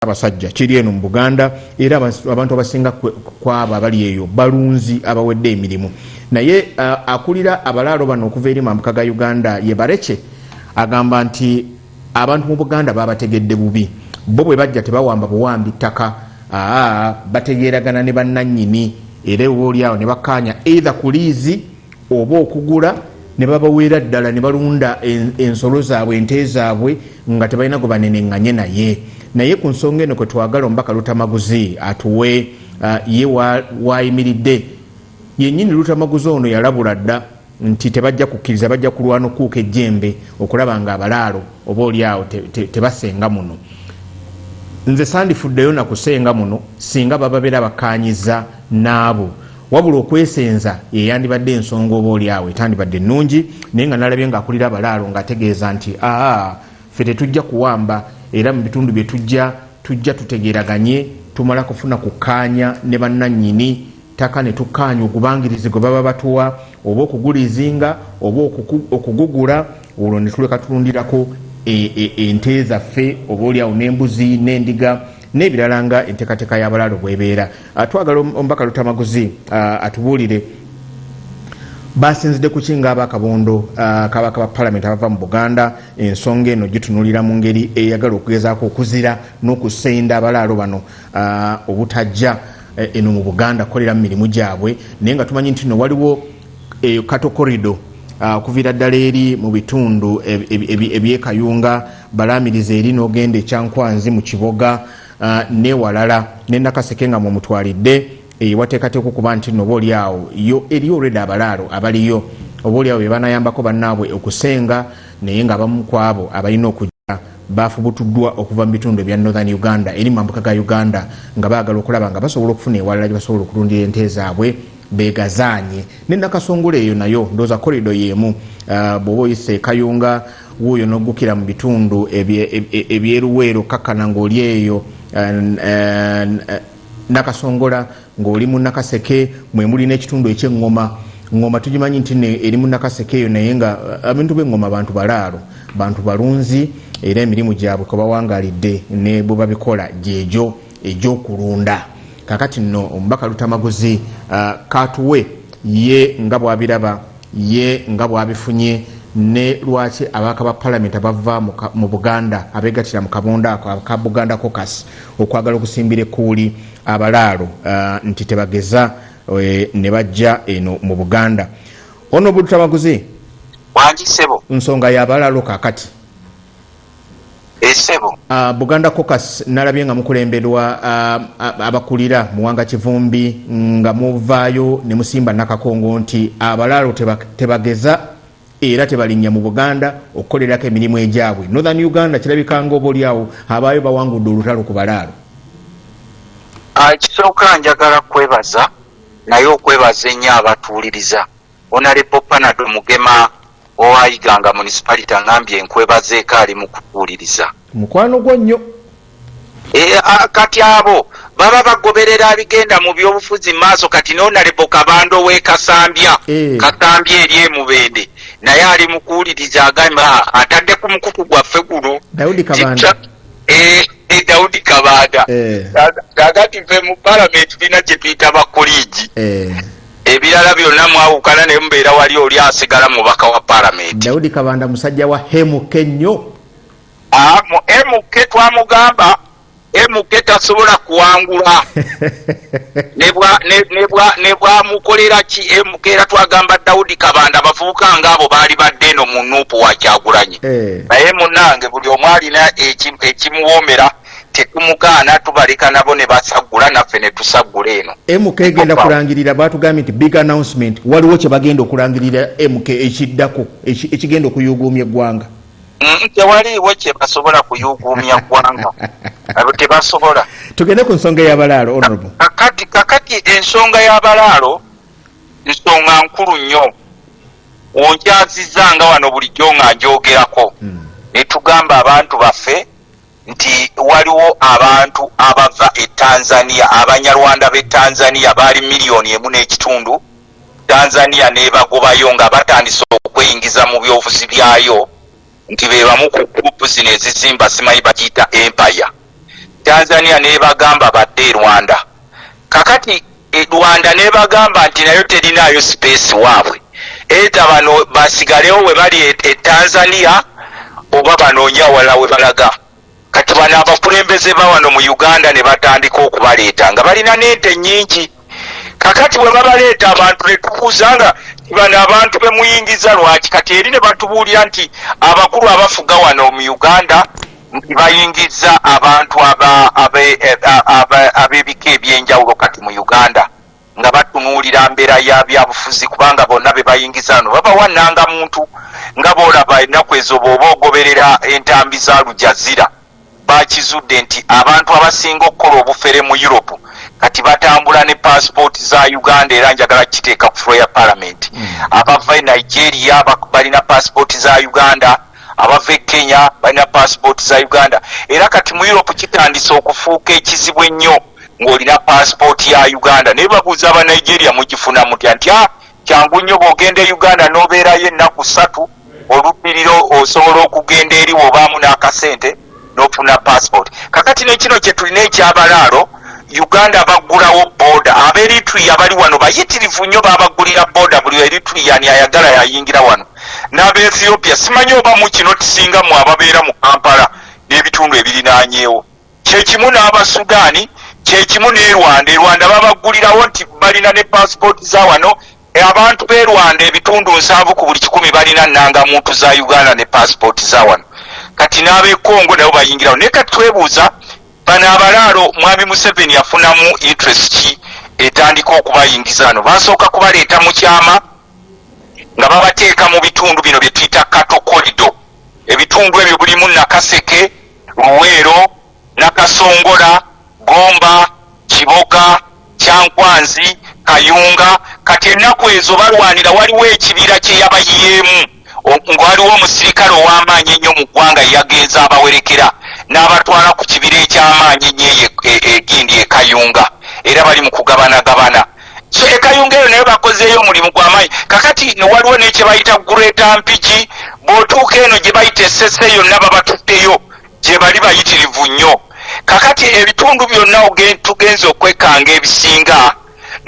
abasajja kiri eno mu Buganda era abantu abasinga kwabo abali eyo balunzi abawedde emirimu naye akulira abalaalo bano okuva eri mambuka ga Uganda ye Bareke agamba nti abantu mu Buganda babategedde bubi bo bwe bajja tebawamba buwambi ttaka bategeeragana ne bannannyini era oboolyawo ne bakkaanya either kuliizi oba okugula ne babaweera ddala ne balunda ensolo zaabwe ente zaabwe nga tebalina gwe banenenganye naye ku nsonga eno kwe twagala omubaka Luttamaguzi atuwe ye wayimiridde yennyini Luttamaguzi ono yalabula dda nti tebajja kukkiriza bajja kulwana okuuka ejjembe okulaba nga abalaalo oboolyawo tebasenga muno. Nze sandifuddeyo na kusenga muno singa bababeera bakkaanyiza naabo wabula okwesenza yeyandibadde ensonga oboolyawo etandibadde ennungi naye nga nalabye ng'akulira abalaalo ng'ategeeza nti ffe tetujja kuwamba era mu bitundu bye tujja tutegeeraganye tumala kufuna kukkaanya ne bannannyini ttaka ne tukkaanya ogubangirizi gwe baba batuwa oba okugulizinga oba okugugula olwo ne tuleka tulundirako ente zaffe oboolyawo n'embuzi n'endiga n'ebirala nga enteekateeka y'abalaalo bw'ebeera. Twagala omubaka Luttamaguzi atubuulire basinzidde ku kinga abakabondo kabaka ba Parliament abava mu Buganda ensonga eno gitunulira mu ngeri eyagala okugezaako okuzira n'okusenda abalaalo bano obutajja eno mu Buganda kukolera mu mirimu gyabwe naye nga tumanyi nti no waliwo kato corridor okuviira ddala eri mu bitundu ebyekayunga balaamiriza eri n'ogenda ekyankwanzi mu Kiboga newalala ne Nakaseke nga mumutwalidde wateekateeka okuba nti no oboolyawo yo eriyo olwedde abalaalo abaliyo oboolyawo be banayambako bannaabwe okusenga naye ng'abamu ku abo abalina okujja bafubutuddwa okuva mu bitundu ebya Northern Uganda eri mambuka ga Uganda nga baagala okulaba nga basobola okufuna ewalala gye basobola okulundira ente zaabwe begazaanye ne Nakasongola eyo nayo ndooza korido y'emu bw'oba oyise Kayunga wuuyo n'oggukira mu bitundu ebyeruweero kakkana ng'oli eyo Nakasongola ng'oli mu Nakaseke mwe muli n'ekitundu eky'eŋŋoma tugimanyi nti eri mu Nakaseke eyo naye nga abantu b'eŋŋoma bantu balaalo bantu balunzi era emirimu gyabwe kwe bawangaalidde ne bwe babikola gyegyo egy'okulunda. Kakati nno omubaka Luttamaguzi katuwe ye nga bw'abiraba ye nga bw'abifunye ne lwaki abaka ba Parliament abava mu Buganda abeegattira mu kabonda ako ka Buganda Caucus okwagala okusimbira ekkuuli abalaalo nti tebageza ne bajja eno mu Buganda. Ono Luttamaguzi wangisebo nsonga y'abalaalo kakati esebo Buganda Caucus nalabye nga mukulemberwa abakulira Muwanga Kivumbi nga muvaayo ne musimba Nakakongo nti abalaalo tebageza era tebalinnya mu Buganda okukolerako emirimu egyabwe. Northern Uganda kirabika nga oboolyawo abaayo bawangudde olutalo ku balaalo. Kisooka njagala kwebaza naye okwebaza ennyo abatuuliriza Honorable Panado Mugema owayiganga municipality angambye nkwebaza ekaali mu kutuuliriza mukwano gwo nnyo kati abo baba bagoberera abigenda mu byobufuzi maaso kati Honorable Kabando we Kasambya Kasambya eri emubende naye ali mu kuwuliriza agamba atadde ku mukutu gwaffe guno Daudi Kabanda Daudi Kabanda kakati ffe mu Parliament bina kye tuyita bakolegi ebirala byonna mwawukana ne mubeera wali oli asigala mubaka wa Parliament. Daudi Kabanda musajja wa hemuke nnyo mu emuke twamugamba emuke tasobola kuwangula ne bwamukolera ki emuke era twagamba Daudi Kabanda abavubuka ng'abo baali badde eno mu Nuupu wa Kyagulanyi naye munnange buli omu alina ekimuwoomera tekumugaana tubaleka nabo ne basagula naffe ne tusagula eno. MK egenda kulangirira batugambye nti big announcement waliwo kye bagenda okulangirira MK ekiddako ekigenda okuyuguumya eggwanga. Tewaliiwo kye basobola kuyuguumya ggwanga abo tebasobola. Tugende ku nsonga y'abalaalo Honorable. Kakati ensonga y'abalaalo nsonga nkulu nnyo onkyazizza nga wano bulijjo nga njogerako ne tugamba abantu baffe nti waliwo abantu abava Tanzania abanyarwanda be Tanzania bali miliyoni emu n'ekitundu Tanzania nebagobayo nga batandise okweyingiza mu byobufuzi byayo nti be bamu ku groupu zino ezizimba simanyi bagiyita empire Tanzania nebagamba badde Rwanda. Kakati Rwanda nebagamba nti nayo terinayo space waabwe. Eta bano basigalewo we bali Tanzania oba banoonya wala we balaga. Kati bano abakulembeze bawano mu Uganda ne batandika okubaleeta nga balina n'ente nnyingi. Kakati bwe babaleeta abantu ne tubuuzanga bano abantu bemuyingiza lwaki. Kati eri ne batubuulira nti abakulu abafuga wano mu Uganda nti bayingiza abantu ab'ebika ebyenjawulo kati mu Uganda nga batunuulira mbeera ya byabufuzi kubanga bonna be bayingiza wano babawannanga muntu nga boolaba ennaku ezo bw'oba ogoberera entambi za Lujazira bakizudde nti abantu abasinga okukola obufere mu Europe kati batambula ne passport za Uganda era njagala kiteeka ku floor ya parliament. Abava e Nigeria balina passport za Uganda, abava e Kenya balina passport za Uganda. Era kati mu Europe kitandise okufuuka ekizibu ennyo ng'olina passport ya Uganda. Naye babuuza aba Nigeria mugifuna mutya nti kyangu nnyo bw'ogenda e Uganda n'obeerayo ennaku 3 oluddiriro osobola okugenda eri wobaamu n'akasente n'ofuna passport. Kakati n'ekino kye tulina ekyabalaalo Uganda baggulawo boda. Ab'Eritrea bali wano bayitirivu nnyo babagulira boda buli Eritrean ayagala yayingira wano. N'Abe-Ethiopia simanyi oba mu kino kisinga mu ababeera mu Kampala n'ebitundu ebirinaanyeewo. Kyekimu n'Abasudaani, kyekimu ne Rwanda. Rwanda babagulirawo nti balina ne passport za wano. Abantu b'e Rwanda ebitundu 7 ku buli 100 balina nnangamuntu za Uganda ne passport za wano. Kati n'ab'e Congo nabo bayingirawo. Naye kati twebuuza bano abalaalo Mwami Museveni yafunamu interest ki etandika okubayingiza wano. Basooka kubaleeta mu kyama nga babateeka mu bitundu bino bye tuyita Kato Corridor. Ebitundu ebyo bulimu Nakaseke, Luweero, Nakasongola, Gomba, Kiboga, Kyankwanzi, Kayunga. Kati ennaku ezo balwanira waliwo ekibira kye yabayiyeemu ng'waliwo omusirikale ow'amaanyi ennyo mu ggwanga yagenza abawerekera n'abatwala ku kibira eky'amaanyi ennyo egindi e Kayunga era bali mu kugabanagabana. So e Kayunga eyo nayo bakozeeyo omulimu gw'amaanyi. Kakati waliwo n'ekye bayita Greater Mpigi, bw'otuuka eno gye bayita Essese yonna babatuddeyo gye bali bayitirivu nnyo. Kakati ebitundu byonna tugenze okwekanga ebisinga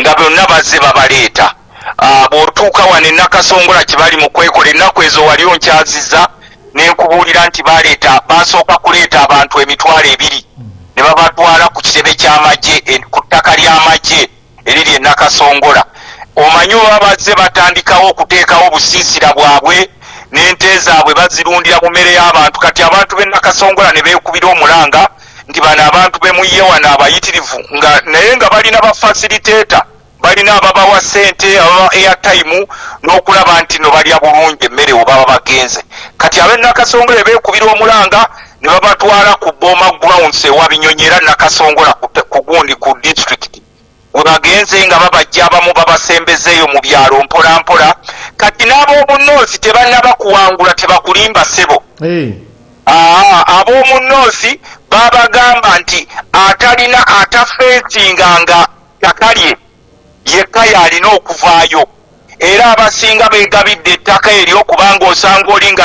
nga byonna bazze babaleeta. Bw'otuuka wano e Nakasongola kye bali mu kwekola ennaku ezo wali onkyazizza ne nkubuulira nti basooka kuleeta abantu 200 ne babatwala ku kitebe ky'amagye ku ttaka ly'amagye eriri e Nakasongola. Omanyi oba bazze batandikawo okuteekawo obusiisira bwabwe n'ente zaabwe bazirundira mu mmere y'abantu. Kati abantu b'e Nakasongola ne beekubira omulanga nti bano abantu bemuye wano abayitirivu naye nga balina bafacilitator, balina ababawa ssente ababa airtime n'okulaba nti no balya bulungi emmere oba babagenze. Kati ab'e Nakasongola beekubira omulanga ne babatwala ku Boma Grounds ewa Binyonyi era Nakasongola ku gundi ku district we bagenze nga babajja abamu babasembezeeyo mu byalo mpola mpola. Kati n'ab'omunnoosi tebannaba kuwangula tebakulimba ssebo. Ab'omunnoosi babagamba nti atalina atafeesinganga ttaka lye yekka yalina okuvaayo era abasinga beegabidde ettaka eryo kubanga osanga oli nga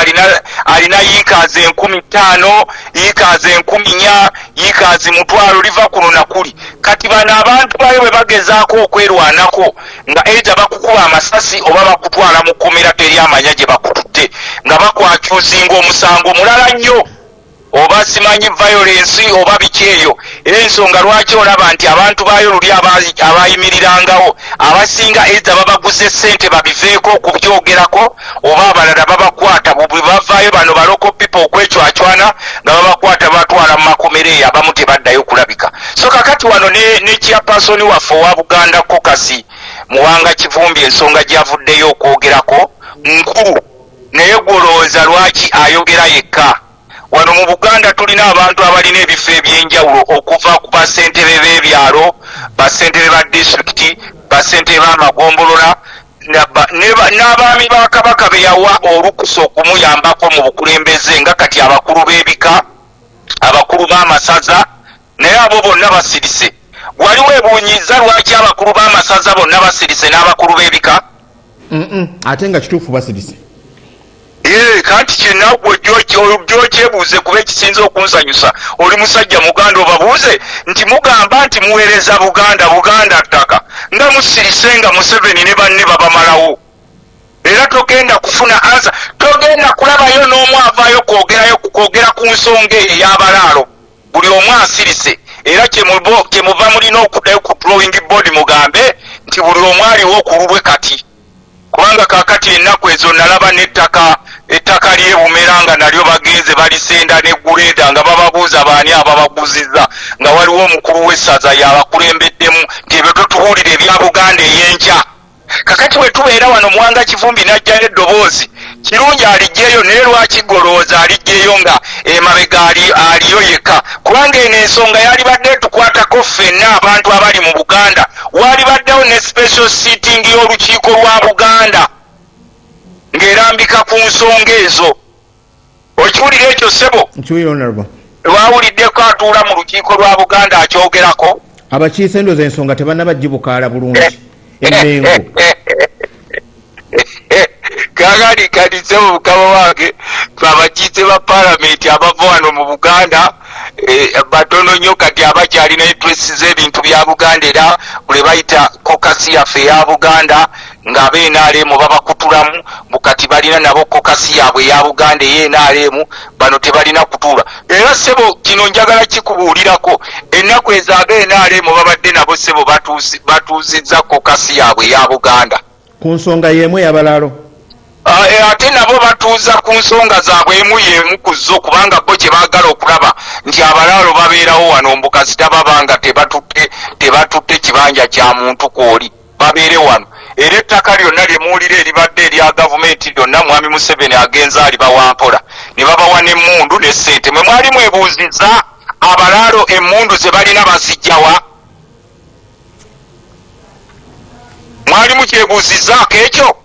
alina yiikaazi 50,000 yiikaazi 10,000 yiikaazi 1,000 liva kuno na kuli. Kati bano abantu bayo bwe bagezaako okwerwanako nga either bakukuba amasasi oba bakutwala mu kkomera teri amanya gye bakututte nga bakwakyuzinga omusango mulala nnyo oba simanyi violence oba biki eyo. Era ensonga lwaki olaba nti abantu bayo luli abayimirirangawo abasinga either babaguze ssente babiveeko okubyogerako oba abalala babakwata bwe bavaayo bano baloko people okwecwacwana nga babakwata batwala mu makomero eyo abamu tebaddayo kulabika. So kakati wano ne chairperson waffe owa Buganda Caucus Muwanga Kivumbi ensonga gy'avuddeyo okwogerako nkulu naye gwolowooza lwaki ayogera yekka. Wano mu Buganda tulina abantu abalina ebifo ebyenjawulo okuva ku bassentebe b'ebyalo, bassentebe ba disitulikiti, bassentebe b'amagombolola n'abaami ba Kabaka be yawa olukusa okumuyambako mu bukulembeze nga kati abakulu b'ebika, abakulu b'amasaza, naye abo bonna basirise. Waliwo ebuunyiza lwaki abakulu b'amasaza bonna basirise n'abakulu b'ebika? Ate nga kituufu basirise. kanti kyenagwe gyokyebuuze kuba ekisinza okunsanyusa oli musajja muganda obabuuze nti mugamba nti muweereza buganda ttaka nga musirise nga Museveni ne banne babamalawo era togenda kufuna ansa togenda kulabayo n'omu avaayo kwogera ku nsonga eyo ey'abalaalo buli omu asirise era kyemuva mulina okuddayo ku drawing board mugambe nti buli omu aliwo okulubwe kati kubanga kakati ennaku ezo nalaba ettaka lyebumera nga nalyo bagenze balisenda negguleda nga bababuuza baani ababaguziza nga waliwo omukulu w'essaza yabakulembeddemu nti ebyo totubuulira ebya Buganda ey'enkya kakati bwe tubeera wano Muwanga Kivumbi n'ajjayo eddoboozi kirungi alijjeeyo naye lwaki golooza alijjeeyo nga emabega aliyo yekka kubanga eno ensonga yalibadde tukwatako ffenna abantu abali mu Buganda walibaddewo ne special sitting y'olukiiko lwa Buganda ng'erambika ku nsonga ezo okiwulira ekyo ssebo lwawuliddeko atuula mu lukiiko lwa Buganda akyogerako abakiise ndoza ensonga tebannabaggibukaala bulungi emengo kagani kadise mu mukama wange abakiise ba palamenti abava wano mu Buganda batono nnyo kati abakyalina interest z'ebintu bya Buganda era bwe bayita kokasi yaffe eya Buganda ng'ab'NRM babakutulamu bukati balina nabo kokasi yaabwe eya Buganda ey'NRM bano tebalina kutuula era ssebo kino njagala kikubuulirako ennaku ezo ab'NRM babadde nabo ssebo batuuzizza kokasi yaabwe eya Buganda ku nsonga y'emu ey'abalaalo ate nabo batuuza ku nsonga zaabwe emu ku zo kubanga bo kye baagala okulaba nti abalaalo babeerawo wano mbukazi tababanga tebatutte kibanja kya muntu kwoli babeere wano era ettaka lyonna lye muwulira eribadde erya gavumenti lyonna mwami Museveni agenza alibawa mpola ne babawa n'emmundu ne ssente mwe mwali mwebuuzizza abalaalo emmundu ze balina bazijjawa mwali mukyebuuzizzaako ekyo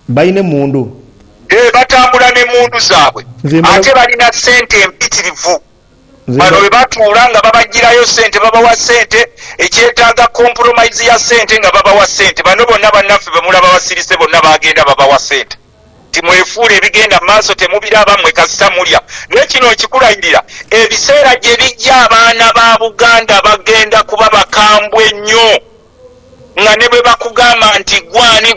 balina emmundu batambula n'emmundu zaabwe ate balina ssente empitirivu bano bwe batuula nga babagirayo ssente babawa ssente ekyetaaga compromise ya ssente nga babawa ssente bano bonna bannaffe bemulaba basirise bonna bagenda babawa ssente timwefuula ebigenda maaso temubiraba mmwe kasita mulya naye kino okikulayirira ebiseera gye bijja abaana ba Buganda bagenda kuba bakambwe nnyo nga ne bwe bakugamba nti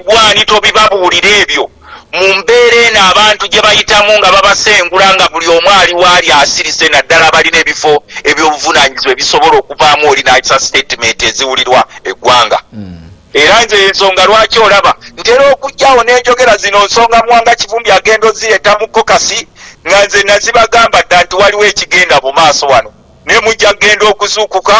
gwani tobibabuulira ebyo mu mbeera eno abantu gye bayitamu nga babasengula nga buli omu ali waali asirise naddala balina ebifo ebyobuvunaanyizibwa ebisobola okuvaamu olinaisa statement eziwulirwa eggwanga era nze ensonga lwaki olaba ntera okujjawo n'enjogera zino nsonga Muwanga Kivumbi agenda ozireeta mu kokasi nga nze nazibagamba dda nti waliwo ekigenda mu maaso wano ne mujja genda okuzuukuka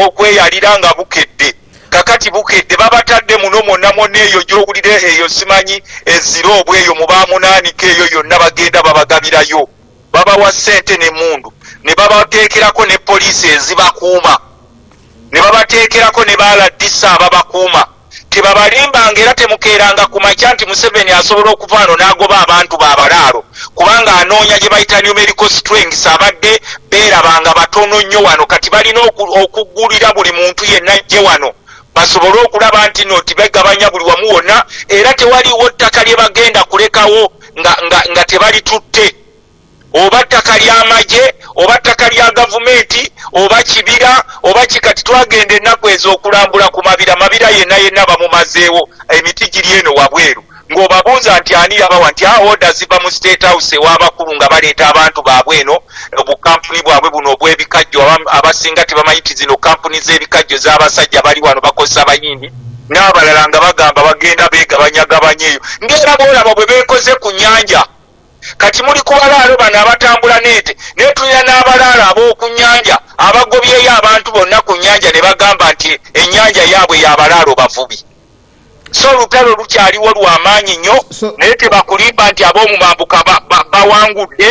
okweyalira nga bukedde kakati bukedde babatadde muno mwonna eyo gy'owulire eyo simanyi eziroobu eyo mu bamunaanika eyo yonna bagenda babagabirayo babawa ssente n'emmundu ne babateekerako ne poliisi ezibakuuma ne babateekerako ne baaladisa ababakuuma tebabalimbanga era temukeeranga ku makya nti Museveni asobola okuvaano n'agoba abantu baabalaalo kubanga anoonya gye bayita numerical strengths abadde beerabanga batono nnyo wano kati balina okuggulira buli muntu yenna ajje wano basobole okulaba nti no tibegabanya buli wamu wonna era tewaliwo ttaka lye bagenda kulekawo nga tebalitutte oba ttaka ly'amagye oba ttaka lya gavumenti oba kibira oba kikati twagenda ennaku ezo okulambula ku mabira yenna bamumazeewo emiti giri eno wabweru ng'obabuuza nti ani yabawa nti oda ziva mu state house ew'abakulu nga baleeta abantu baabwe eno obukampuni bwabwe buno obw'ebikajjo abasinga tebamanyi ti zino kampuni z'ebikajjo z'abasajja bali wano bakozesa abayindi n'abalala nga bagamba bagenda beegabanyagabanya eyo ng'era boolaba bwe beekoze ku nnyanja kati muli ku balaalo bano abatambula neete naye tulina n'abalaalo ab'oku nnyanja abagobyeyo abantu bonna ku nnyanja ne bagamba nti ennyanja yaabwe y'abalaalo bavubi so olutalo lukyaliwo lw'amaanyi nnyo naye tebakulimba nti ab'omumambuka bawangudde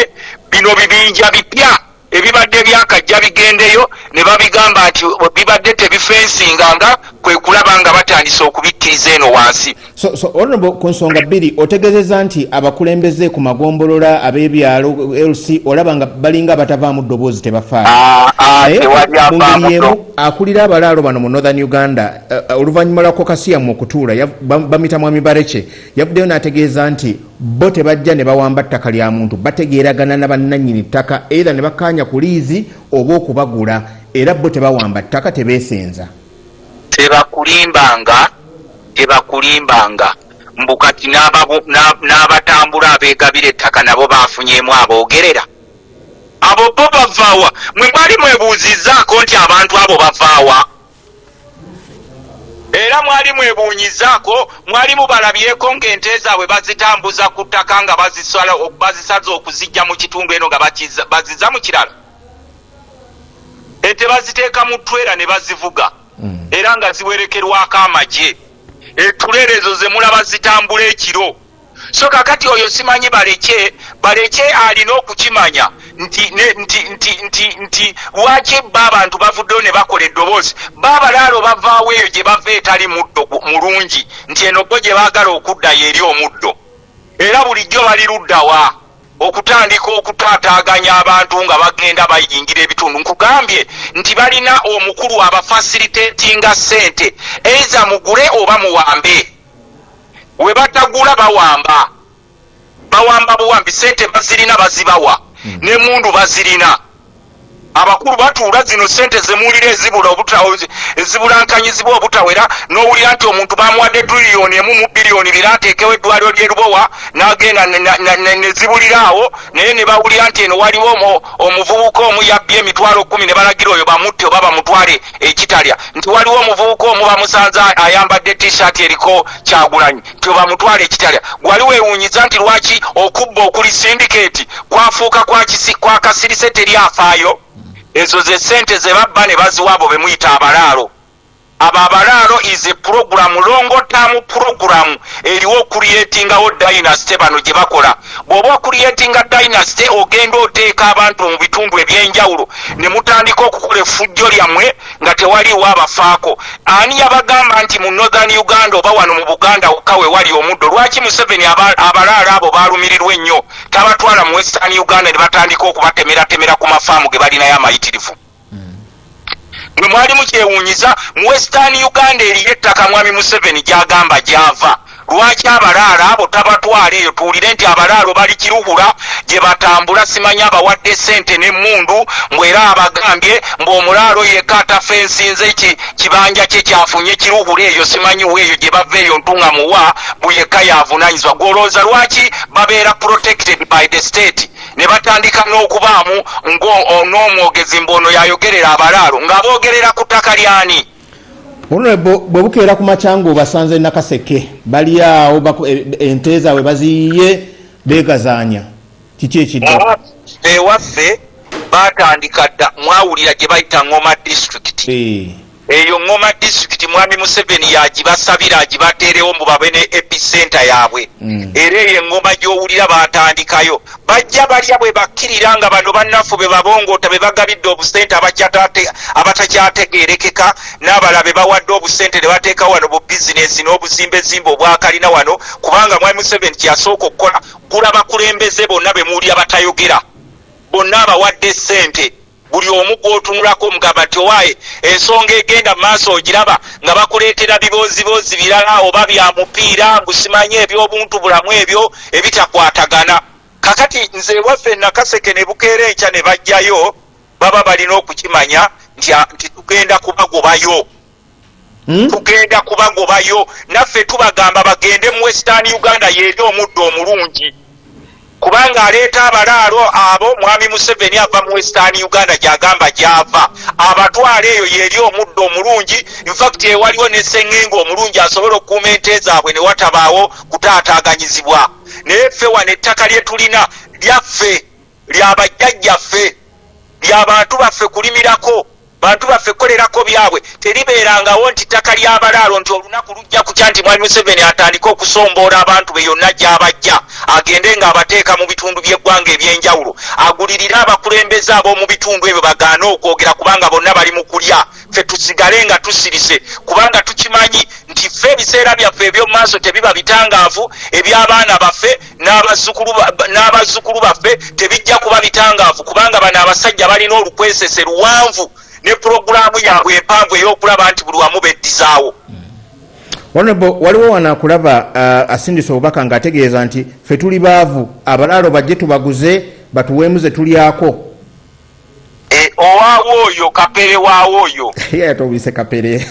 bino bibinja bipya ebibadde byakajja bigendeyo ne babigamba nti bibadde tebifensinganga kwe kulaba nga batandise okubikkiriza eno wansi. So honorable ku nsonga bbiri otegezeza nti abakulembeze ku magombolola ab'ebyalo LC olaba nga balinga abatavaamu ddoboozi tebafaayo. Mungeri emu akulira abalaalo bano mu Northern Uganda oluvannyuma lwa kokasiya mu okutuula bamita Mwami Bareke yavuddeyo n'ategeeza nti bo tebajja ne bawamba ttaka lya muntu, bategeeragana na bannannyini ttaka era ne bakkaanya ku liizi oba okubagula, era bo tebawamba ttaka, tebeesenza. Tebakulimbanga mbu kati n'abatambula abeegabira ettaka nabo baafunyeemu aboogerera. Abo bo bavaawa? Mwe mwali mwebuuzizzaako nti abantu abo bavaawa? Era mwali mwebuunyizaako, mwali mubalabyeko ng'ente zaabwe bazitambuza ku ttaka nga bazisaza okuzijja mu kitundu eno nga bazizza mu kirala? Ente baziteeka mu ttwera ne bazivuga era nga ziwerekerwako amagye. Ettulera ezo ze mulaba zitambula ekiro. So kakati oyo simanyi baleke alina okukimanya nti lwaki abantu bavuddeyo ne bakola eddoboozi, babalaalo bavaawo eyo gye bava etali muddo mulungi, nti eno gwe gye baagala okuddayo eri omuddo, era bulijjo bali luddawa okutandika okutaataaganya abantu nga bagenda bayingira ebitundu. Nkugambye nti balina omukulu abafasiliteetinga ssente, eiza mugule oba muwambe. We batagula bawamba buwambi, ssente bazirina bazibawa, n'emmundu bazirina. Abakulu batuula zino ssente zemuwulira ezibulankanyizibwa obutawera, n'owulira nti omuntu bamuwadde tiriyoni emu mu biliyoni bira ateekewo eddwaliro ly'e Lubowa, n'agenda ne zibulira awo, naye ne bawulira nti eno waliwo omuvubuka omu yabbye emitwalo 10 ne balagira oyo bamutte oba bamutwale ekitalya, nti waliwo omuvubuka omu bamusanze ayambadde t-shirt eriko Kyagulanyi, nti bamutwale ekitalya. Gwali weewuunyiza nti lwaki okubba okuli syndicate kwafuuka kwa kasirise teri afaayo? Ezo ze ssente ze babba ne baziwa abo be muyita abalaalo. Abo abalaalo is a program, long term program eriwo creatingawo dynasty bano gye bakola. Bw'oba creatinga dynasty ogenda oteeka abantu mu bitundu ebyenjawulo ne mutandika okukola effujjo lyammwe nga tewaliwo abafaako. Ani yabagamba nti mu Northern Uganda oba wano mu Buganda wokka we wali omuddo? Lwaki Museveni abalaalo abo baalumirirwa ennyo tabatwala mu Western Uganda ne batandika okubatemeratemera ku mafaamu ge balinayo amayitirivu? Mwe mwali mukyewuunyiza mu Western Uganda eriyo ettaka mwami Museveni gy'agamba gy'ava. Lwaki abalaalo abo tabatwala eyo? Tuwulire nti abalaalo bali Kiruhura gye batambula, simanyi abawadde ssente n'emmundu, mbwera abagambye mb'omulaalo yekka atafensinze kibanja kye kyafunye Kiruhura eyo, simanyi weeyo gye bava eyo ntunga muwa buyekka yavunaanyizibwa. Gwolowooza lwaki babeera protected by the state ne batandika n'okubaamu n'omwogezi mbono yayogerera abalaalo ng'aboogerera ku ttaka lyani? Bwe bukeera ku makyango basanze Nakaseke bali awo ente zaabwe baziyiye beegazaanya. Kiki ekidda? Ewaffe baatandika dda, mwawulira gye bayita Ngoma district. Eyo Ngoma district mwami Museveni yagibasabira agibateerewo mu babe ne epicenter yaabwe. Era eyo Ngoma gy'owulira baatandikayo. Bajja balya bwe bakkirira nga bano bannaffe be babongoota be bagabidde obusente abatakyategeerekeka, n'abalala be bawadde obusente ne bateeka wano bu bizinesi n'obuzimbezimbe obwakalina wano, kubanga mwami Museveni kyasooka okukola gula bakulembeze bonna be muwulira batayogera, bonna abawadde ssente. Buli omu gw'otunulako omugamba nti owaaye ensonga egenda mu maaso ogiraba nga bakuleetera biboozibozi birala oba bya mupiira ngusimanye ebyobuntu bulamu ebyo ebitakwatagana. Kakati nze ewaffe Nakaseke ne bukeera enkya ne bajjayo, baba balina okukimanya nti tugenda kubagobayo. Tugenda kubagobayo. Naffe tubagamba bagende mu Western Uganda yeeri omuddo omulungi. Kubanga aleeta abalaalo abo mwami Museveni ava mu Western Uganda gy'agamba gy'ava, abatwala eyo yeeri omuddo omulungi. In fact waliwo ne ssengengo omulungi asobola okukuuma ente zaabwe ne watabaawo kutaataaganyizibwa. Naye ffe wano ettaka lye tulina lyaffe, lya bajjajjaffe, lya bantu baffe kulimirako, bantu baffe kukolerako byabwe. Teribeerangawo nti ttaka ly'abalaalo nti olunaku lujja kukya nti mwami Museveni atandika okusomboola abantu be yonna gy'abajja, agende ng'abateeka mu bitundu by'eggwanga ebyenjawulo, agulirire abakulembeze ab'omu bitundu ebyo bagaane okwogera kubanga bonna bali mu kulya. Ffe tusigale nga tusirise kubanga tukimanyi nti ffe ebiseera byaffe eby'omu maaso tebiba bitangaavu, eby'abaana baffe n'abazzukulu baffe tebijja kuba bitangaavu, kubanga bano abasajja balina olukwesese luwanvu ne puroguramu yaabwe empanvu ey'okulaba nti buli wamu beddizaawo. Honorable waliwo wanakulaba asindisa obubaka ng'ategeeza nti ffe tuli baavu abalaalo bajje tubaguze batuweemuze tulyako. Owaawo oyo kapere waawo oyo yatobise kapere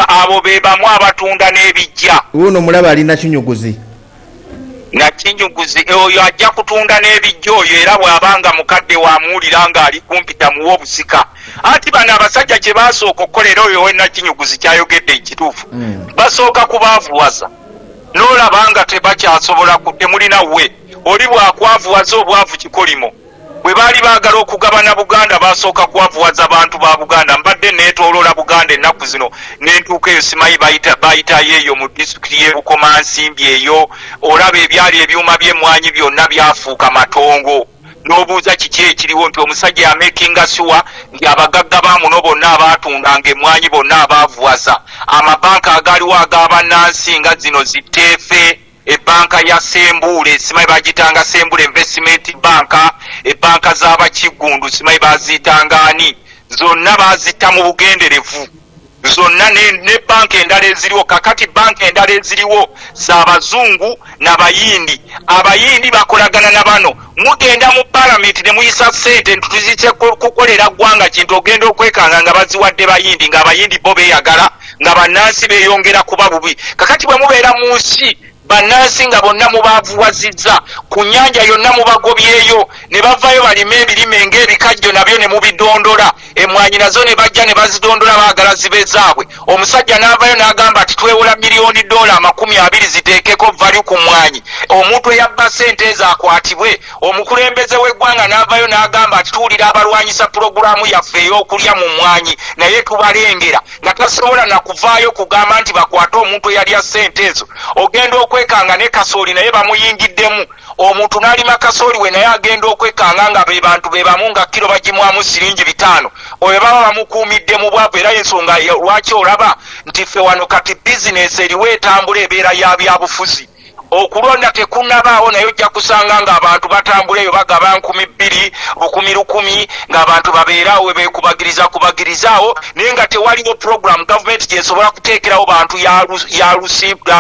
abo bebamu abatunda n'ebijja. Uno mulaba alina kinyuguzi na kinyuguzi oyo ajja kutunda n'ebijja oyo era bw'abanga mukadde waamuwulira ng'ali kumpita muwa obusika. Ati bano abasajja kye basooka okukolera oyo wena kinyuguzi kyayogedde ekituufu basooka kubaavuwaza n'olaba nga tebakyasobola temulina we oli bwakwavuwaza obwavu kikolimo. Bwe baali baagala okugabana Buganda basooka kwavuwaza abantu ba Buganda. Mbadde neetooloola Buganda ennaku zino n'entuuka eyo simanyi bayitayo eyo mu disitulikiti y'e Bukomansimbi eyo olaba ebyali ebyuma by'emmwanyi byonna byafuuka matongo. N'obuuza kiki ekiriwo nti omusajja amakinga sure nti abagagga baamuno bonna abaatundanga emmwanyi bonna abaavuwaza. Amabanka agaaliwo ag'abannansi nga zino ziteefe ebanka ya Sembule simanyi bagitanga Sembule Investment Banka, ebanka z'abakigundu simanyi bazitanga ani, zonna bazita mu bugenderevu. Zonna ne banka endala eziriwo kakati banka endala eziriwo z'abazungu n'abayindi. Abayindi bakolagana na bano mugenda mu parliament ne muyisa ssente ntutuzise kukolera ggwanga kintu ogenda okwekanga nga baziwadde bayindi ng'abayindi bo beeyagala nga bannansi beeyongera kuba bubi. Kakati bwe mubeera mu nsi bannansi nga bonna mubaavuwazizza ku nnyanja yonna mubagobyeyo ne bavayo balime ebirime ng'ebikajjo nabyo ne mubidondola emmwanyi nazo ne bajja ne bazidondola baagala zibe zaabwe. Omusajja n'avayo n'agamba ati twewola miliyoni $20 ziteekeko value ku mmwanyi. Omuntu eyabba ssente ezo akwatibwe. Omukulembeze w'eggwanga n'avayo n'agamba ati tuwulira abalwanyisa pulogulaamu yaffe ey'okulya mu mmwanyi naye tubalengera nga tasobola na kuvaayo kugamba nti bakwate omuntu eyalya ssente ezo. Ogenda okwekanga ne kasooli naye bamuyingiddemu. Omuntu n'alima kasooli we naye agenda okwekanga nga be bantu be bamu nga kiro bagimwamu siringi 5. Oyo baba bamukuumidde mu bwavu era ensonga lwaki olaba nti ffe wano kati bizinesi eriwo etambula ebeera ya byabufuzi. Okulonda tekunnabaawo naye ojja kusanga ng'abantu batambula eyo bagaba 2,000 1,000 ng'abantu babeeraawo we beekubagirizaawo naye nga tewaliwo program gavumenti gyesobola kuteekerawo bantu ya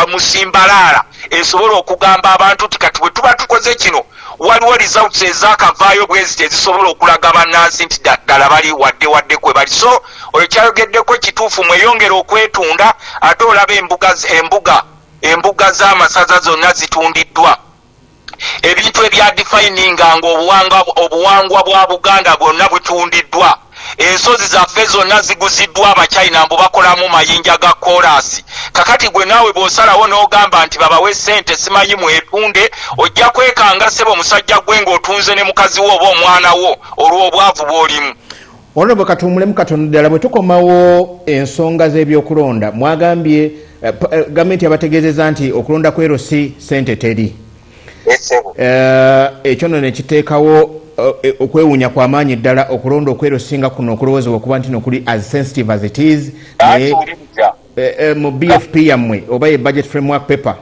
musimbalaala esobola okugamba abantu ti kati bwe tuba tukoze kino waliwo results ezaakavaayo bweziti ezisobola okulaga bannansi nti ddala bali wadde kwe bali. So oyo kyayogeddeko kituufu mweyongera okwetunda ate olaba embuga z'amasaza zonna zitundiddwa. Ebintu ebya defininga obuwangwa bwa Buganda bwonna butundiddwa. Ensozi zaffe zonna ziguziddwa Abachina mbu bakolamu mayinja ga koolasi. Kakati gwe naawe bw'osalawo n'ogamba nti babawe ssente simanyi mwetunde ojja kwekanga ssebo omusajja gwe ng'otunze ne mukazi wo oba omwana wo olw'obwavu bw'olimu. Honorable Katumulemu Katonda ddala bwe tukomawo ensonga z'ebyokulonda mwagambye gavumenti yabategeezezza nti okulonda kwero si ssente teri. Ekyo nno ne kiteekawo okwewuunya kw'amaanyi ddala okulonda okwero singa kuno okulowoozebwa okuba nti nokuli as sensitive as it is. Mu BFP yammwe oba ye budget framework paper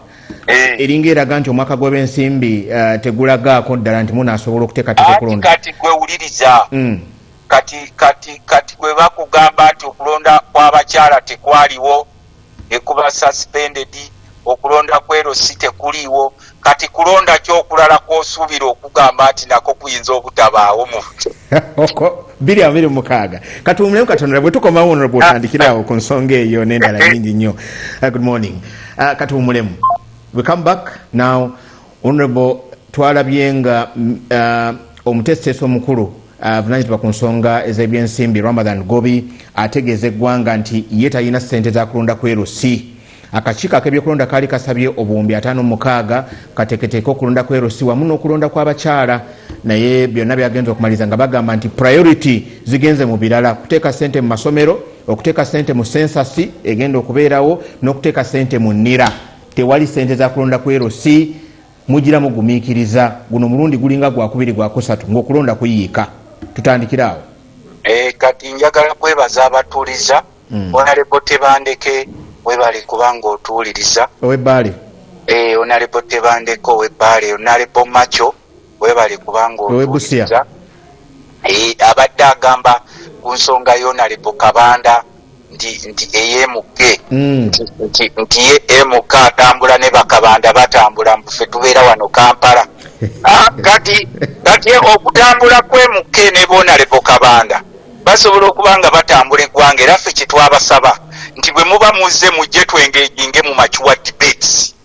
eringa eraga nti omwaka gw'ebyensimbi tegulagaako ddala nti munaasobola okuteekateeka okulonda. Kati gwewuliriza kati gwe bakugamba nti okulonda kw'abakyala tekwaliwo ekuba suspended, okulonda kwero si tekuliiwo. Kati kulonda kyokulala kw'osuubira okugamba nti nako kuyinza obutabaawo mu 2026. Katumulemu Katonda bwe tukomawo Honorable otandikirawo ku nsonga eyo n'endala nnyingi nnyo. Good morning. Katumulemu, we come back now. Honorable twalabye nga omutesiteesi omukulu avunanyizibwa ku nsonga ez'ebyensimbi Ramadan Gobi ategeeza eggwanga nti ye talina ssente za kulonda kwero si. Akakiiko ak'ebyokulonda kaali kasabye obuwumbi 56 kateeketeeke okulonda kwero si wamu n'okulonda kw'abakyala naye byonna byagenza okumaliriza nga bagamba nti priority zigenze mu birala kuteeka ssente mu masomero, okuteeka ssente mu sensasi egenda okubeerawo n'okuteeka ssente mu nnira. Tewali ssente za kulonda kwero si mugira mugumiikiriza guno mulundi gulinga gwakubiri gwakusatu ng'okulonda kuyiika. Tutandikiraawo. Kati njagala kwebaza abatuuliza Honorable Tebandeke webale kubanga otuwuliriza. Ow'ebbaale. Honorable Tebandeke ow'ebbaale, Honorable Macho webale kubanga otuwuliriza. Abadde agamba ku nsonga y'Honorable Kabanda nti eyemuke nti ye emuka atambula ne bakabanda batambula mbufe tubeera wano Kampala. Kati okutambula kwemuke ne Honorable Kabanda basobola okuba nga batambula eggwanga era ffe kye twabasaba nti bwe muba muzze mujje twengeginge mu makiwa debates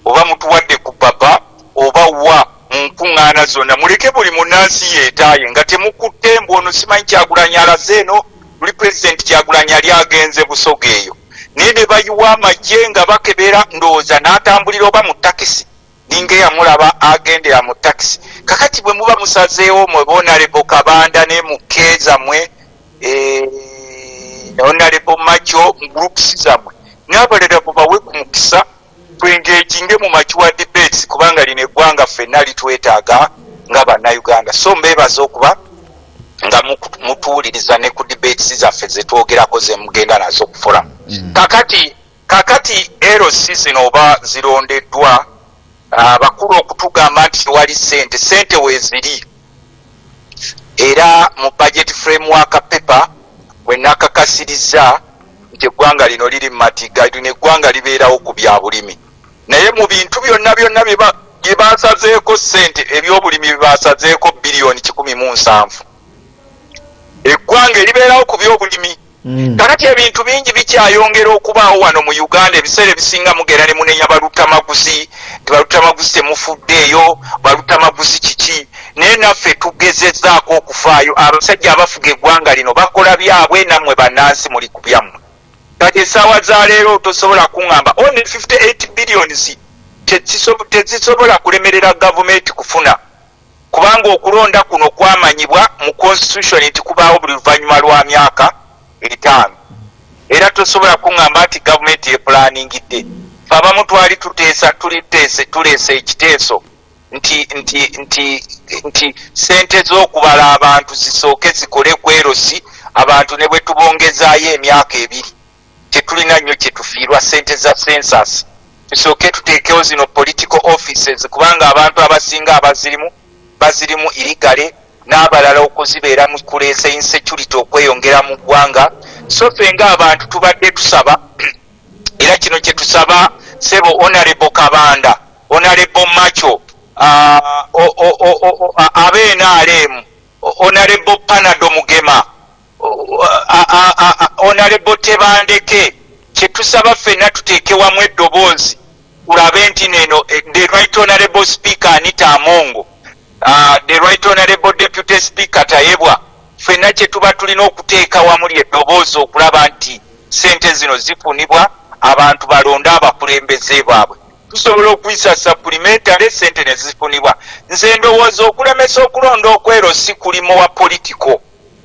oba mutuwadde ku baba oba wa mu nkuŋŋaana zonna muleke buli munnansi yeetaaye nga temukutte mbu ono simanyi Kyagulanyi alaze eno buli pulezidenti Kyagulanyi yali agenze Busoga eyo naye ne bayiwa amagye nga bakebera ndowooza n'atambulira oba mu takisi ninga yamulaba agendera mu takisi. Kakati bwe muba musazeewo mwe Honorable Kabanda ne mukeeza mwe Honorable Macho mu groups zammwe n'abalala bubawe ku mukisa twengeginge mu makiwa debates kubanga lino eggwanga ffenna litwetaaga nga bannayuganda. So mbeebaza okuba nga mutuwuliriza ne ku debates zaffe zetwogerako ze mugenda nazo okufulamu. Kakati LC zino oba zirondeddwa abakulu okutugamba nti tewali sente weeziri era mu budget framework paper bwe nakakasiriza nti eggwanga lino liri mu matiga lino eggwanga libeerawo ku bya bulimi naye mu bintu byonna bye basazeeko sente ebyobulimi bye basazeeko biliyoni 17 eggwanga eribeerawo ku byobulimi. Kakati ebintu bingi bikyayongera okubaawo wano mu Uganda ebiseera ebisinga mugera ne munenya Luttamaguzi Luttamaguzi temufuddeeyo Luttamaguzi kiki naye naffe tugezezzaako okufaayo abasajja abafuga eggwanga lino bakola byabwe nammwe bannansi muli ku byammwe. Kati essaawa za leero tosobola kuŋŋamba only 58 billions tezisobola kulemerera gavumenti kufuna kubanga okulonda kuno kwamanyibwa mu constitution nti kubaawo buli luvannyuma lwa myaka 5 era tosobola kuŋŋamba nti gavumenti eplaningidde. Fe abamu twali tuleese ekiteeso nti sente z'okubala abantu zisooke zikole ku LC abantu ne bwe tubongezaayo emyaka 2 tetulina nnyo kye tufiirwa sente za census tusooke tuteekewo zino political offices kubanga abantu abasinga bazirimu irigale n'abalala okuzibeera mu kuleesa insecurity okweyongera mu ggwanga. So ffe ng'abantu tubadde tusaba era kino kye tusaba Sebo Honorable Kabanda Honorable Macho NRM Honorable Panado Mugema Honorable Tebandeke kye tusaba ffenna tuteeke wamu eddoboozi tulabe nti neno the right Honorable Speaker Anita Amongo the right Honorable Deputy Speaker Tayebwa ffenna kye tuba tulina okuteeka wamu ly'eddoboozi okulaba nti sente zino zifunibwa abantu balonde abakulembeze baabwe tusobola okuyisa supplementary sente ne zifunibwa. Nze ndowooza okulemesa okulonda okwero si kulimo wa politiko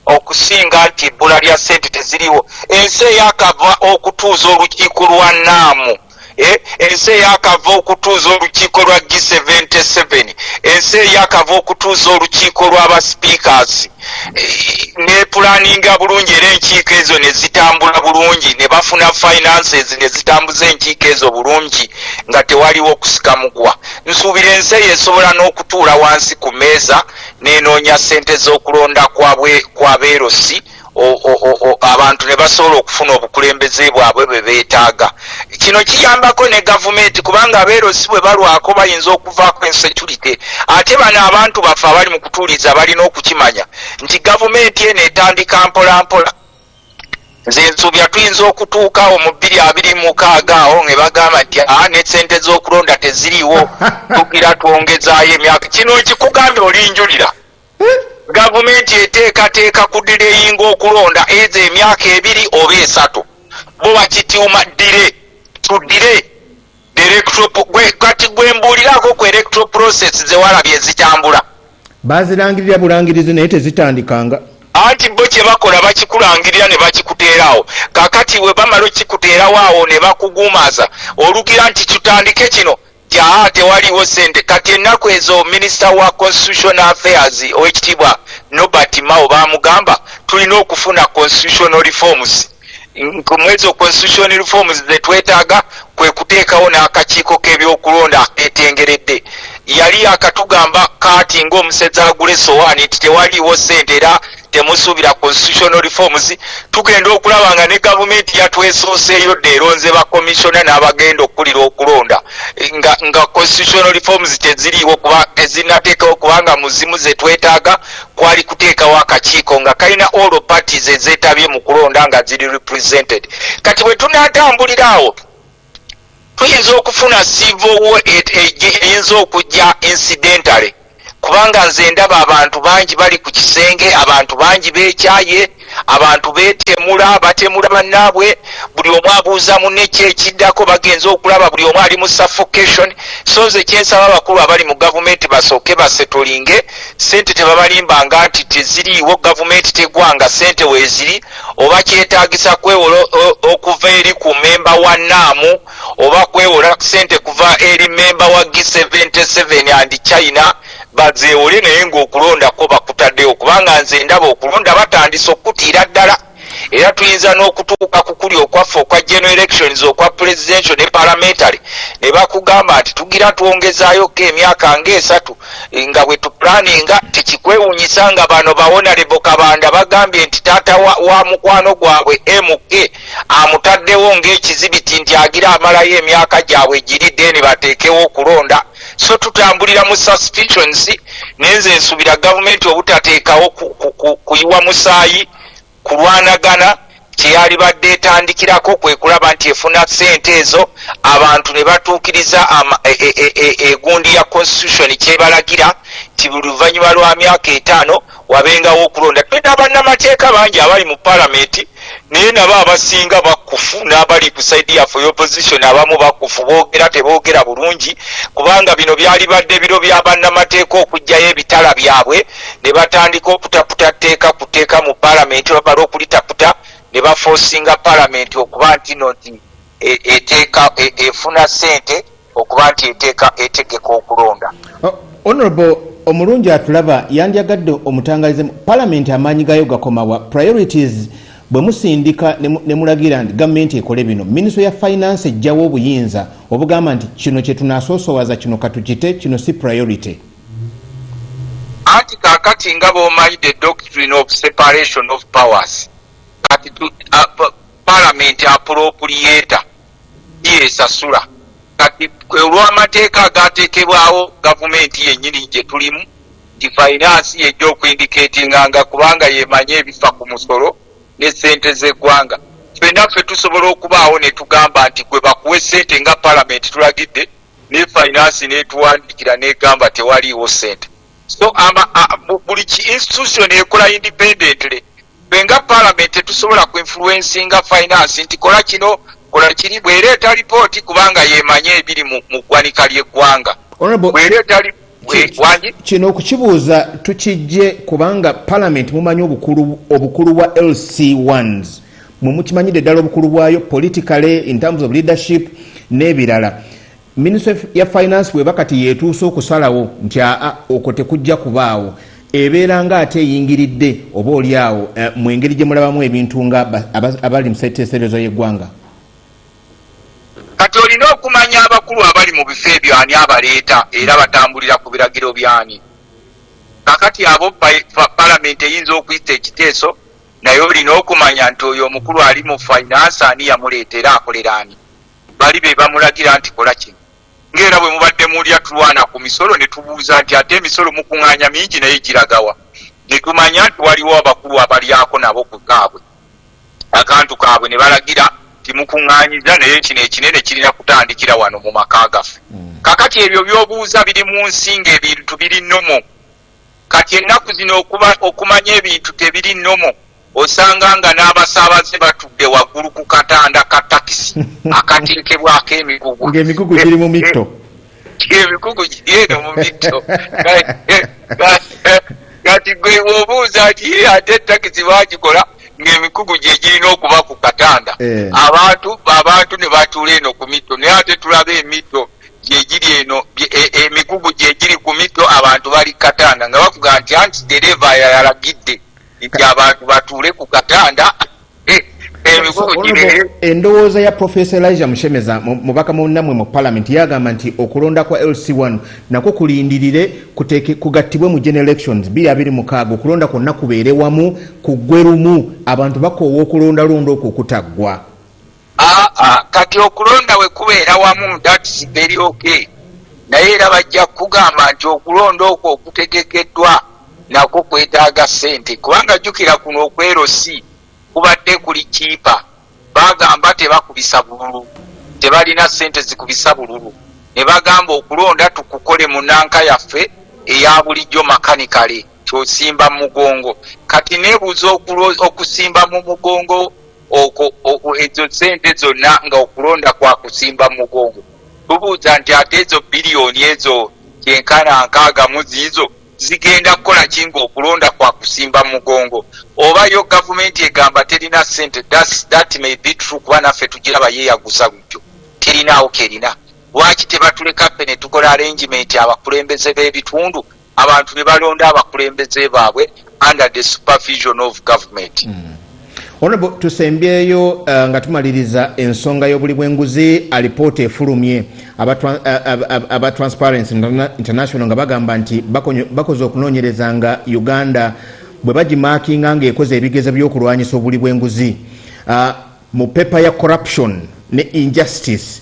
okusinga nti ebbula lya sente teziriwo. Ensi eyakava okutuuza olukiiko lwa Naamu ensi eyakava okutuuza olukiiko lwa G77 ensi eyakava okutuuza olukiiko lw'aba speakers ne pulaninga bulungi era enkiiko ezo ne zitambula bulungi ne bafuna finances ne zitambuza enkiiko ezo bulungi nga tewaliwo okusika mugwa. Nsuubira ensi eyo esobola n'okutuula wansi ku meeza nenoonya sente z'okulonda kw'abeerosi abantu ne basobola okufuna obukulembeze bwabwe bwe beetaaga. Kino kiyambako ne gavumenti kubanga abeerosi bwe balwako bayinza okuvaako insecurity ate bano abantu baffe abali mu kutuuliza balina okukimanya nti gavumenti eno etandika mpola mpola. Nze nsuubya tuyinza okutuukawo mu 2026 awo ne bagamba nti ne sente z'okulonda teziriiwo tugira twongezaayo emyaka. Kino kikugambye olinjulira gavumenti eteekateeka kudireyinga okulonda ezo emyaka 2 oba 3 bo bakitiuma tudire kati gwembuulirako ku electoral process zewalabye ezitambula bazirangirira bulangirizi naye tezitandikanga anti bo kye bakola bakikulangirira ne bakikuteerawo. Kakati we bamala okikuteerawo awo ne bakugumaza olugira nti tutandike kino tewaliwo sente. Kati ennaku ezo minisita wa constitutional affairs owekitiibwa Nobert Mao bamugamba tulina okufuna constitutional reforms. Kumwezo constitutional reforms zetwetaaga kwe kuteekawo n'akakiiko k'ebyokulonda etengeredde. Yali akatugamba kati ng'omusezi agule sowaani nti tewaliwo sente era temusuubira constitutional reforms tugenda okulaba nga ne gavumenti yatwesooseeyo dde eronze bakomishona n'abagenda okulira okulonda nga constitutional reforms teziriiwo kuba tezinateekawo kubanga muzimu zetwetaaga kwali kuteekawo akakiiko nga kalina all parties ezeetabye mu kulonda nga ziri represented. Kati bwe tunaatambuliraawo tuyinza okufuna civil war eyinza okujja incidentally kubanga nze ndaba abantu bangi bali ku kisenge, abantu bangi beekyaye, abantu beetemula batemula bannaabwe, buli omu abuuza munne ki ekiddako, bagenza okulaba buli omu ali mu suffocation. So nze kyensaba abakulu abali mu gavumenti basooke basetolinge, ssente tebabalimbanga nti teziriiwo, gavumenti tegwanga ssente weeziri, oba kyetaagisa kwewola okuva eri ku memba wa naamu oba kwewola ssente kuva eri memba wa G77 and China bazeewole naye ng'okulondako bakutaddeyo kubanga nze ndaba okulonda batandise okutiira ddala era tuyinza n'okutuuka ku kuli okwaffe okwa general elections okwa presidential ne parliamentary ne bakugamba nti tugira twongezaayoko emyaka ng'esatu nga bwe tuplaninga tekikwewuunyisa nga bano bawonalebo Kabanda bagambye nti taata wa mukwano gwabwe MK amutaddewo ng'ekizibiti nti agira amalayo emyaka gyabwe giridde ne bateekewo okulonda. So tutambulira mu suspicions nenze nsubira gavumenti obutateekawo kuyiwa musaayi kulwanagana kyeyali badde etandikirako kwe kulaba nti efuna ssente ezo abantu ne batuukiriza egundi ya constitution kyebalagira nti buli luvannyuma lwa myaka 5 wabengawo okulonda. Tulina bannamateeka bangi abali mu palamenti naye nabo abasinga bakufu n'abali ku saidi yaffe y'opposition abamu bakufu boogera teboogera bulungi kubanga bino byali badde biro bya bannamateeka okugjayo ebitala byabwe ne batandika okutaputa tteeka kuteeka mu palamenti babala okulitaputa ne baforcinga palamenti okuba nti no nti eteeka efuna ssente okuba nti etegeka okulonda. Honorable omulungi atulaba yandyagadde omutangalize palamenti amaanyi gayo gakomawa priorities bwe musindika ne mulagira nti gavumenti ekole bino minisitule ya finance ejjawo obuyinza obugamba nti kino kye tunaasoosowaza kino katukite kino si priority. Anti kaakati nga bw'omanyi the doctrine of separation of powers kati palamenti appropriator yesasula kati olw'amateeka agateekebwawo gavumenti yennyini gye tulimu nti finance yejja okuindikatinganga kubanga yemanye ebifa ku musolo ne ssente z'eggwanga. Ffennaffe tusobola okubaawo ne tugamba nti gwe bakuwe ssente nga palamenti tulagidde ne finance n'etuwandikira n'egamba tewaliiwo ssente. So buli ki institution ekola independently benga palamenti tusobola kuinfluencinga finance nti kola kino kola kiri bwereeta lipooti kubanga yemanye ebiri mu ggwanika ly'eggwanga. Bwereeta kino okukibuuza tukijje kubanga palamenti mumanyi obukulu bwa LC1s mumukimanyidde ddala obukulu bwayo politically in terms of leadership n'ebirala. Ministry ya finance bwe bakati yeetuuse okusalawo nti okwo tekujja kubaawo ebeera nga ate eyingiridde oba oliawo mu engeri gye mulabamu ebintu nga abali mu sseteeserezo y'eggwanga. Kati olina okumanya abakulu abali mu bifo ebyo ani abaleeta era batambulira ku biragiro byani. Kakati abo palamenti eyinza okuyita ekiteeso naye olina okumanya nti oyo omukulu ali mu finance ani yamuleetera akolera ani. Bali be bamulagira nti kola kino. Ngera bwe mubadde mulya tulwana ku misolo ne tubuuza nti ate emisolo mukuŋŋaanya mingi naye giragawa. Ne tumanya nti waliwo abakulu abalyako nabo ku kaabwe. Akantu kaabwe ne balagira timukuŋŋaanyiza naye kino ekinene kirina kutandikira wano mu maka gaffe. Kakati ebyo by'obuuza biri mu nsi ng'ebintu biri nnomo. Kati ennaku zino okumanya ebintu tebiri nnomo osanga nga n'abasaabaze batudde waggulu ku katanda ka takisi akateekebwako emigugu ng'emigugu giri mu mitto emigugu giri eno mu mitto kati gwe obuuza nti ate takisi bagikola ng'emikugu gye girina okuba ku katanda abantu ne batuula eno ku mitto naye ate tulaba emitto gyegiri eno emigugu gyegiri ku mitto abantu bali katanda nga bavuga nti anti dereva yalagidde nti abantu batuule ku katanda emigugu giri endowooza ya Professor Elijah Mushemeza mubaka munnamwe mu parliament yagamba nti okulonda kwa LC1 nako kulindirire kugattibwe mu general elections 2026 okulonda kwonna kubeere wamu kuggwe lumu abantu bakoowa okulonda londo okwo kutaggwa. Kati okulonda we kubeera wamu that's very okay. Naye era bajja kugamba nti okulonda okwo okutegekeddwa nako kwetaaga ssente kubanga jjukira kuno okwerosi kubadde kuli kiipa bagamba tebakubisa bululu tebalina ssente zikubisa bululu ne bagamba okulonda tukukole mu nanka yaffe eya bulijjo makanikale kyosimba mu mugongo kati neebuuza okusimba mu mugongo ezo ssente zonna nga okulonda kwa kusimba mu mugongo tubuuza nti ate ezo biliyoni ezo kyenkana nkaaga mu ziizo zigenda kukola kinga okulonda kwa kusimba mugongo oba yo gavumenti egamba terina ssente that may be true kuba naffe tugiraba yeeyaguza bujjo terinaawo kerina lwaki tebatuleka ffe ne tukola arrangement abakulembeze b'ebitundu abantu ne balonda abakulembeze baabwe under the supervision of government. Honorable tusembyeyo nga tumaliriza ensonga y'obuli bw'enguzi alipoota efulumye aba Transparency International nga bagamba nti bakoze okunoonyereza nga Uganda bwe bagimaakinga ng'ekoze ebigezo by'okulwanyisa obuli bw'enguzi mu pepa ya corruption ne injustice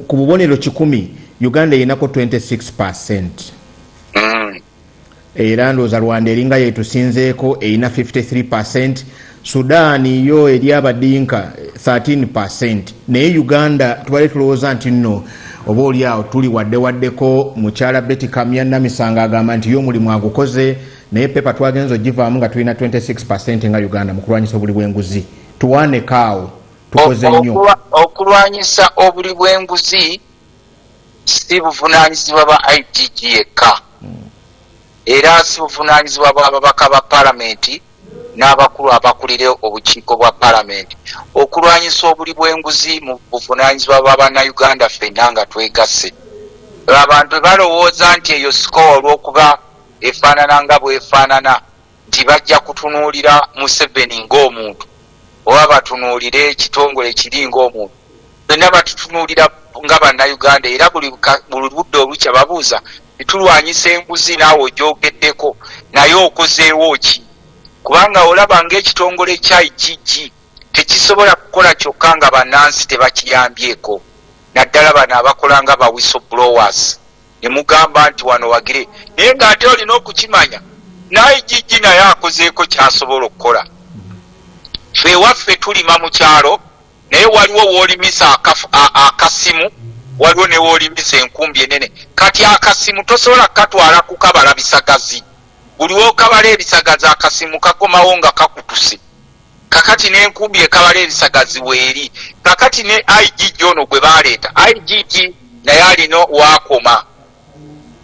ku bubonero 100 Uganda eyinako 26%. Era ndowooza Rwanda eringa yetusinzeeko eyina 53%. Sudan yo eri abadinka 13%. Naye Uganda tubale tulowooza nti nno oba oli awo tuli waddeko mukyala Betty Kamya Namisanga agamba nti yo omulimu agukoze naye pepa twagenza ogivaamu nga tulina 26% nga Uganda mu kulwanyisa obuli bw'enguzi. Tuwaaneko awo tukoze nnyo. Okulwanyisa obuli bw'enguzi si buvunaanyizibwa ba IGG yekka era si buvunaanyizibwa bw'ababaka ba palamenti n'abakulu abakulira obukiiko bwa palamenti. Okulwanyisa obuli bw'enguzi mu buvunaanyizibwa bw'Abannayuganda ffenna nga twegasse. Abantu balowooza nti eyo sikowa olw'okuba efaanana nga bwefaanana nti bajja kutunuulira Museveni ng'omuntu oba batunuulire ekitongole kiri ng'omuntu. Ffenna batutunuulira nga Bannayuganda era buli budde olukya babuuza tulwanyisa enguzi naawe ogyogeddeko naye okozeewo ki? Kubanga olaba ng'ekitongole kya IGG tekisobola kukola kyokka nga bannansi tebakiyambyeko naddala bano abakola nga ba whistleblowers ne mugamba nti wano wagire naye ng'ate olina okukimanya IGG naye akozeeko kyasobola okukola. Ffe waffe tulima mu kyalo naye waliwo w'olimisa akasimu waliwo ne w'olimisa enkumbi enene kati akasimu tosobola kukatwala kukabala bisagazi buli w'okabala ebisagazi akasimu kakomawo nga kakutuse kakati n'enkumbi ekabala ebisagazi weeri kakati ne IGG ono gwe baleeta IGG naye alina waakoma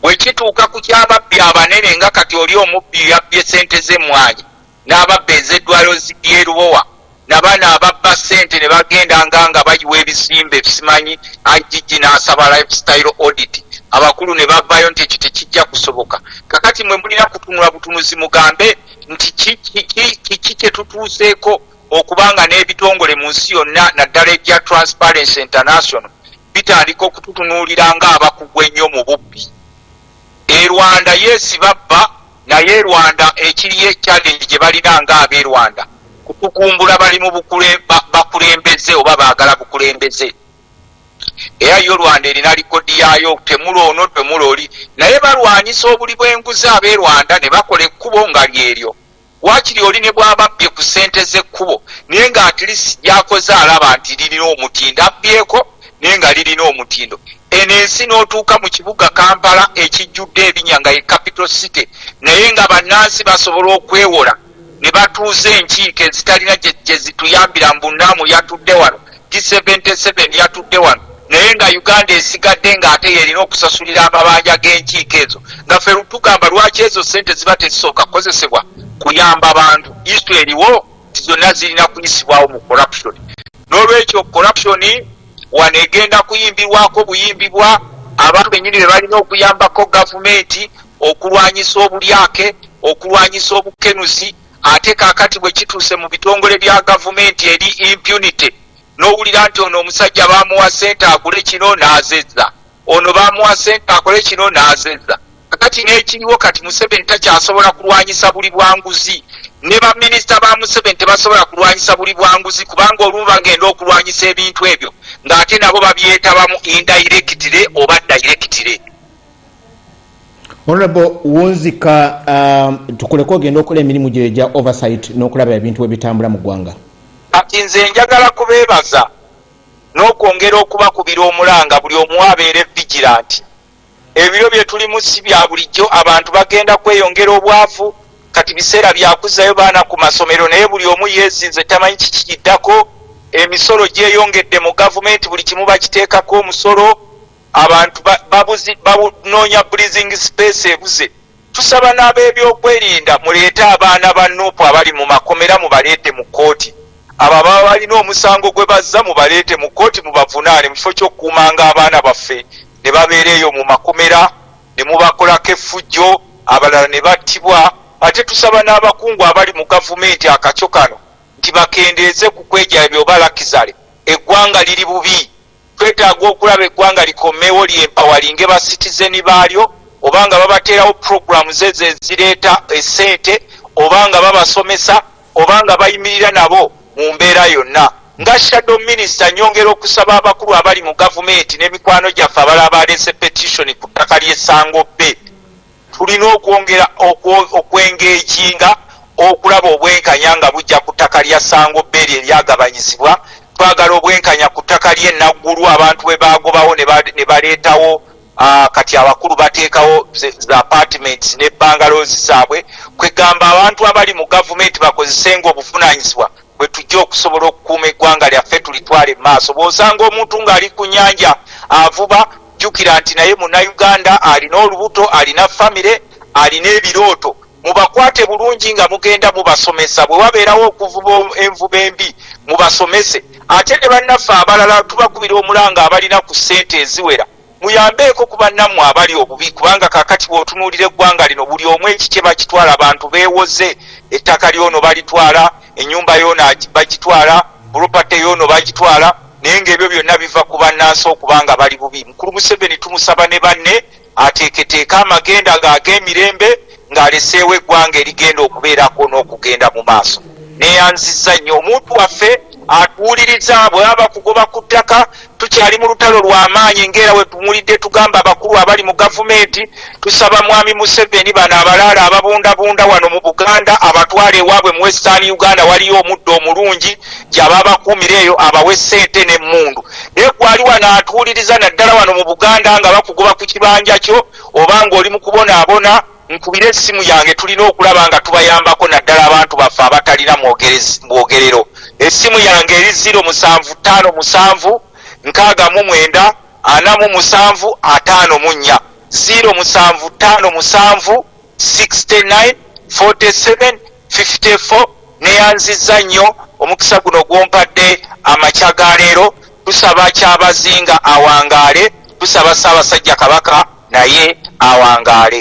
bwe kituuka ku kyababbi abanene nga kati oli omubbi yabbye ssente z'emmwanyi n'ababba ez'eddwaliro ly'erubowa n'abaana ababba ssente ne bagenda nga bayiwa ebisimbe simanyi IGG n'asaba lifestyle audit abakulu ne bavaayo nti ekyo tekijja kusoboka. Kakati mwe mulina kutunula butunuzi mugambe nti kiki kye tutuuseeko okubanga n'ebitongole mu nsi yonna naddala ebya Transparency International bitandika okututunuulira nga abakugwa ennyo mu bubbi. Rwanda yesi babba naye Rwanda ekiriyo challenge gye balina nga ab'e Rwanda kutukumbula bali mu bakulembeze oba baagala bukulembeze. Era yo Rwanda erina likodi yaayo temuloono temuloli naye balwanyisa obuli bw'enguzi ab'e Rwanda ne bakola ekkubo nga lyeryo. Waakiri oli ne bw'ababbye ku ssente z'ekkubo naye nga atirisi gyakoze alaba nti lirina omutindo abbyeko naye nga lirina omutindo. Eno ensi n'otuuka mu kibuga Kampala ekijjudde ebinya nga ye capital city naye nga bannansi basobola okwewola ne batuuza enkiiko ezitalina gye zituyambira mu bunnaamu yatudde wano G77 yatudde wano naye nga Uganda esigadde ng'ate yerina okusasulira amabanja g'enkiiko ezo nga ffe tugamba lwaki ezo ssente ziba tezisooka kukozesebwa kuyamba abantu. History eriwo zonna zirina kuyisibwawo mu corruption. N'olwekyo corruption wano egenda kuyimbirwako buyimbibwa abantu bennyini be balina okuyambako gavumenti okulwanyisa obulyake okulwanyisa obukenuzi ate kakati bwe kituuse mu bitongole bya gavumenti eri impunity n'owulira nti ono omusajja bamuwa sente agule kino n'azezza, ono bamuwa sente akole kino n'azezza. Kakati n'ekiriwo kati Museveni takyasobola kulwanyisa buli bwanguzi, ne baminisita ba Museveni tebasobola kulwanyisa buli bwanguzi, kubanga olumu bagenda okulwanyisa ebintu ebyo ng'ate nabo babyetabamu indirectly oba directly. Honorable Wunzika, tukuleko ogenda okola emirimu gye egya oversight n'okulaba ebintu bwe bitambula mu ggwanga. Kati nze njagala kubeebaza n'okwongera okubakubira omulanga buli omu abeere vigilant. Ebiro bye tulimu si bya bulijjo, abantu bagenda kweyongera obwavu, kati biseera byakuzzayo baana ku masomero, naye buli omu yeezinze tamanyi kiki kiddako. Emisolo gyeyongedde mu gavumenti, buli kimu bakiteekako omusolo, abantu banoonya breathing space ebuze. Tusaba n'ab'ebyokwerinda muleete abaana ba Nuupu abali mu makomera mubaleete mu kkooti. Abo ababa balina omusango gwe bazza mubaleete mu kkooti mubavunaane mu kifo ky'okukuumanga abaana baffe ne babeera eyo mu makomera ne mubakolako effujjo, abalala ne battibwa. Ate tusaba n'abakungu abali mu gavumenti akakyo kano nti bakendeeze ku kwejjalabya oba lakizale. Eggwanga liri bubi, twetaaga okulaba eggwanga likomewo lyempawalinge ba citizeni baalyo, obanga babateerawo programs ezo ezireeta essente, obanga babasomesa, obanga bayimirira nabo mu mbeera yonna. Nga shadow minister nyongera okusaba abakulu abali mu gavumenti n'emikwano gyaffe abalala baleese petition ku ttaka ly'Essango B, tulina okwongera okwengeejinga okulaba obwenkanya nga bujja ku ttaka lya Ssango B eryagabanyizibwa. Twagala obwenkanya ku ttaka ly'e Naggulu, abantu bwe bagobawo ne baleetawo kati abakulu bateekawo za apartments ne bangalozi zaabwe, kwegamba abantu abali mu gavumenti bakozesenga obuvunaanyizibwa bwe tujja okusobola okukuuma eggwanga lyaffe tulitwale mu maaso. Bw'osanga omuntu ng'ali ku nnyanja avuba, jjukira nti naye Munnayuganda alina olubuto, alina famire, alina ebirooto. Mubakwate bulungi nga mugenda mubasomesa, bwe wabeerawo okuvuba envuba embi mubasomese. Ate ne bannaffe abalala tubakubira omulanga abalina ku ssente eziwera, muyambeeko ku bannammwe abali obubi, kubanga kakati bw'otunuulira eggwanga lino buli omu ekikye bakitwala, abantu beewoze, ettaka lyono balitwala, ennyumba yono bagitwala, property yono bagitwala, naye ng'ebyo byonna biva ku bannansi okubanga bali bubi. Mukulu Museveni tumusaba ne banne ateeketeeka amagenda ag'emirembe ng'aleseewo eggwanga erigenda okubeerako n'okugenda mu maaso. Neeyanzizza nnyo omuntu waffe atuwuliriza bwe baba kugoba ku ttaka. Tukyali mu lutalo lw'amaanyi ng'era we tumulidde tugamba abakulu abali mu gavumenti, tusaba mwami Museveni bano abalaala ababundabunda wano mu Buganda abatwale ewaabwe mu Western Uganda waliyo omuddo omulungi gy'aba abakuumira eyo abawe ssente n'emmundu. Naye gwali wano atuwuliriza naddala wano mu Buganda nga bakugoba ku kibanja kyo oba ng'oli mu kubonaabona, nkubire essimu yange tulina okulaba nga tubayambako naddala abantu baffe abatalina mwogerero. Essimu yange eri 0757 69 47 54 0757 69 47 54. Neyanzizza nnyo omukisa guno gwompadde amakya ga leero. Tusaba Kyabazinga awangaale, tusaba Ssaabasajja Kabaka naye awangaale.